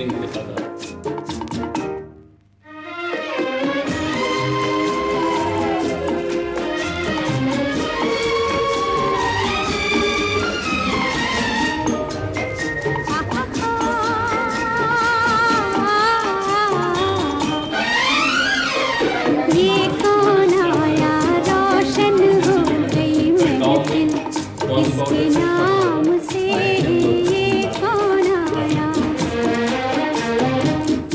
इनके साथ आ। किसके नाम से ये कौन आया,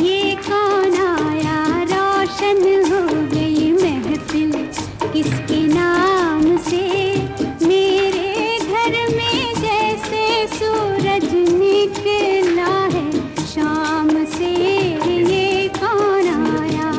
ये कौन आया, रोशन हो गई महफिल किसके नाम से। मेरे घर में जैसे सूरज निकला है शाम से, ये कौन आया।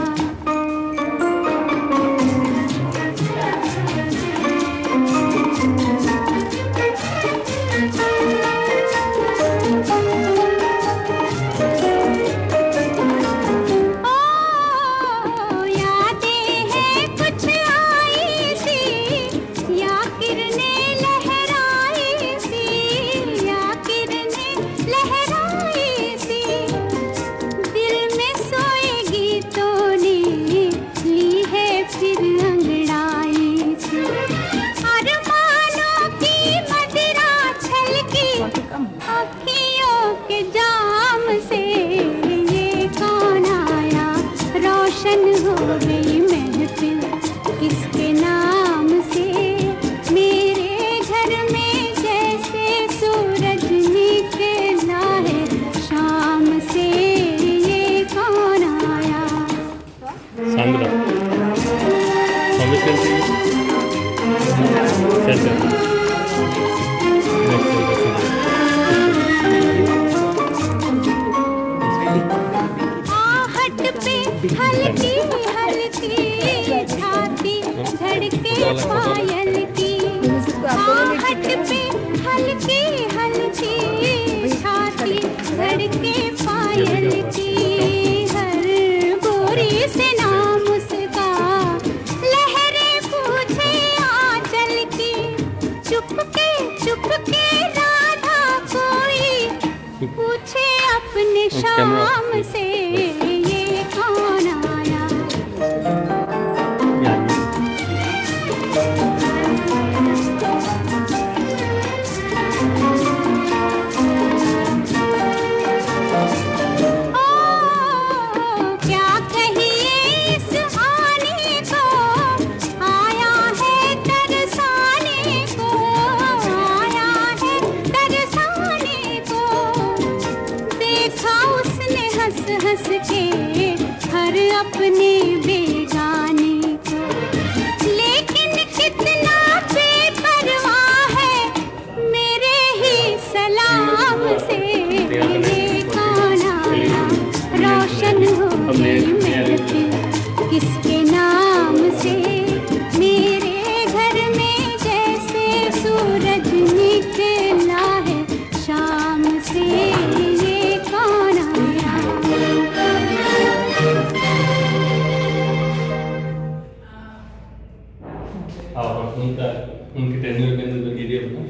हो गई महफिल किसके नाम से। मेरे घर में जैसे सूरज निकला है शाम से, ये कौन आया। आहट पे हल्की हल्की छाती धड़के पायल की, आहट पे हल्की हल्की छाती धड़के पायल की। हर गोरी से नाम उसका लहरें पूछे आंचल की। चुपके राधा कोई पूछे अपने शाम से, ये कौन आया। क्या कहिए इस आने को, आया है तरसाने को, आया है तरसाने को। देखा उसने हंस हंस के हर अपने बेगाने को, लेकिन कितना बेपरवाह है मेरे ही सलाम से। ये कौन आया, रोशन हो गई महफिल किसके नाम से। मेरे घर में जैसे सूरज निकला है शाम से, ये कौन आया। उनके टेन्यूर के अंदर गिरी अपना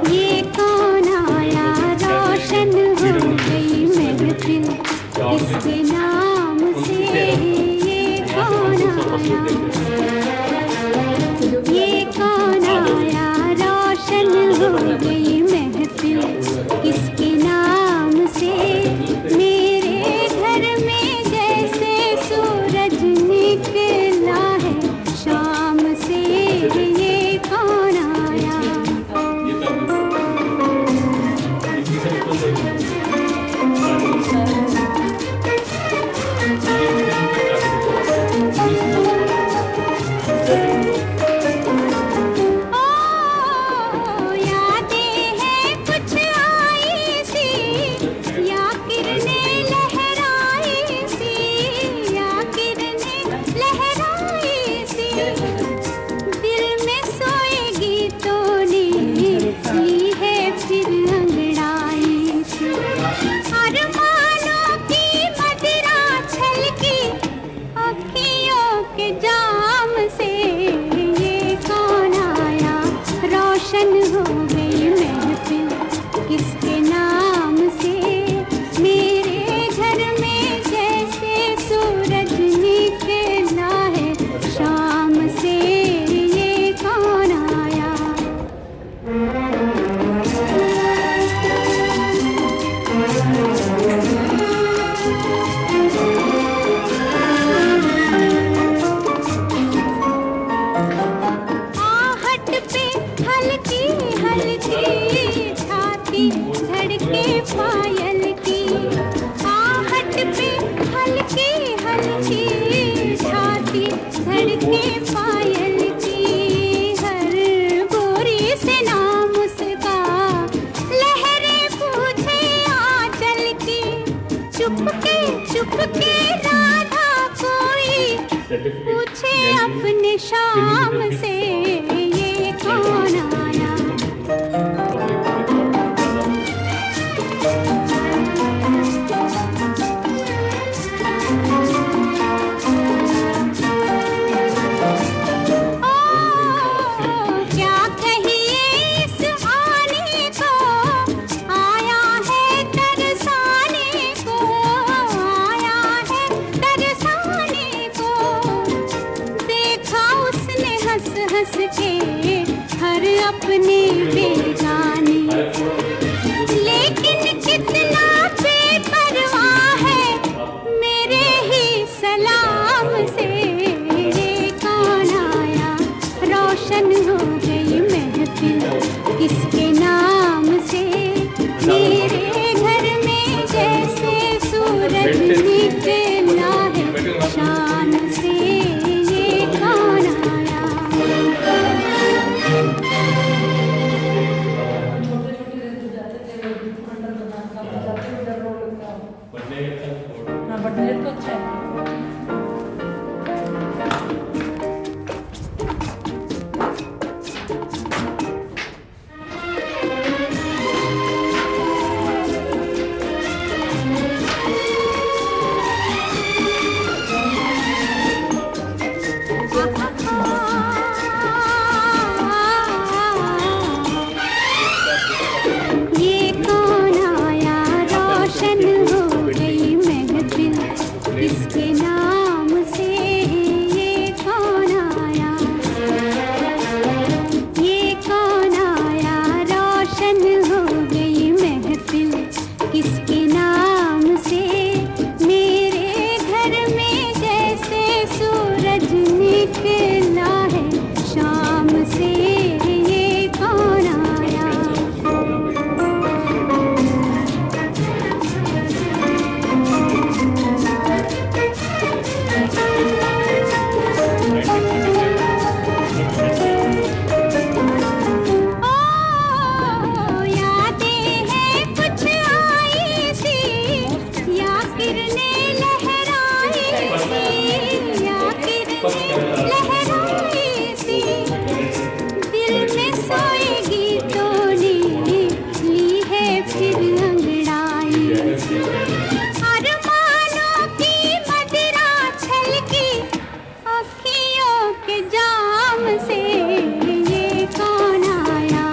ये कौन आया, धड़के पायल की, आहट पे हल्की हल्की छाती धड़के पायल की, हर गोरी से नाम उसका लहरें पूछे आंचल की, चुपके चुपके राधा कोई पूछे अपने शाम से ये कौन आया। क्या कहिए इस आने को, आया है तरसाने को, आया है तरसाने को, देखा उसने हंस हंस के हर अपने बेगाने, लेकिन कितना बेपरवाह है मेरे ही सलाम से ये कौन आया। रोशन हो गई महफिल किसके नाम से, मेरे घर में जैसे सूरज निकला है शान से ये कौन आया। हाँ बटन तो अच्छा है। ये कौन आया, रोशन हो गई महफिल किसके नाम से ये कौन आया। ये कौन आया, रोशन हो गई महफिल किसके नाम से, मेरे घर में जैसे सूरज निकला है शाम से ये कौन आया। ओ यादें हैं कुछ आई सी, या किरणें लहराई सी, या किरणें लहराई सी, दिल में सोएगी तो ली है फिर अंगड़ाई सी, अरमानों की मदिरा छलकी अखियों के जाम से ये कौन आया।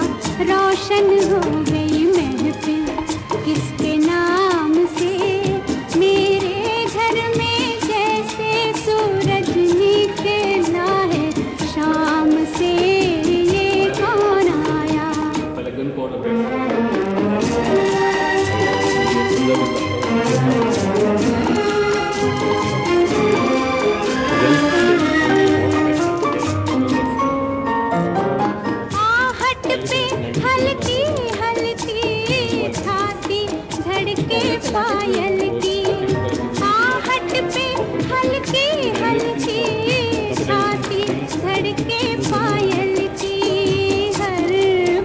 रोशन हो गई महफिल किसके नाम से, मेरे घर में जैसे सूरज निकला है शाम से ये कौन आया। Palagan po na pwede. आहट पे हल्की हल्की छाती धड़के पायल की, आहट पे हल्की हल्की छाती धड़के पायल की, हर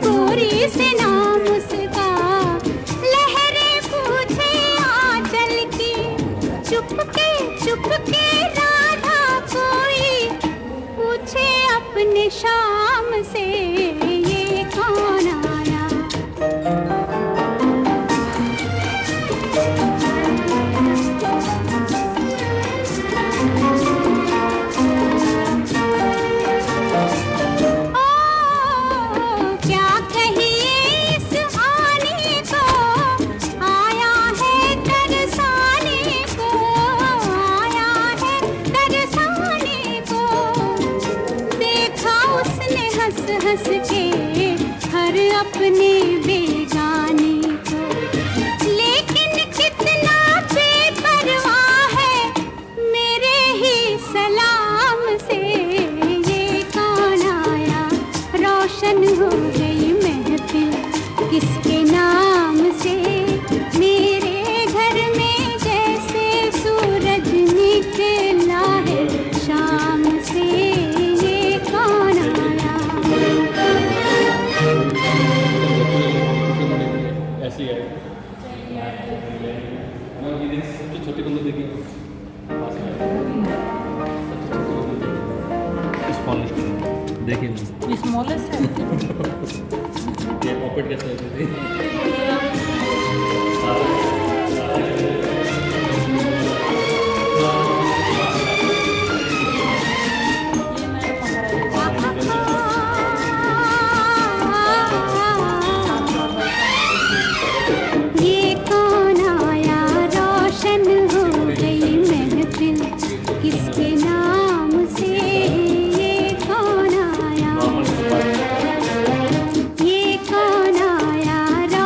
गोरी से नाम उसका लहरें पूछे आंचल की, चुपके चुपके राधा कोई पूछे अपने शाम से ये कौन आया। ऐसे ही आएगा ना, ये सबसे छोटी बंदूक देखिए पास में आएगा। सबसे छोटी बंदूक स्मॉलेस्ट देखिए ना, ये स्मॉलेस्ट है। ये पॉकेट कैसे होती थी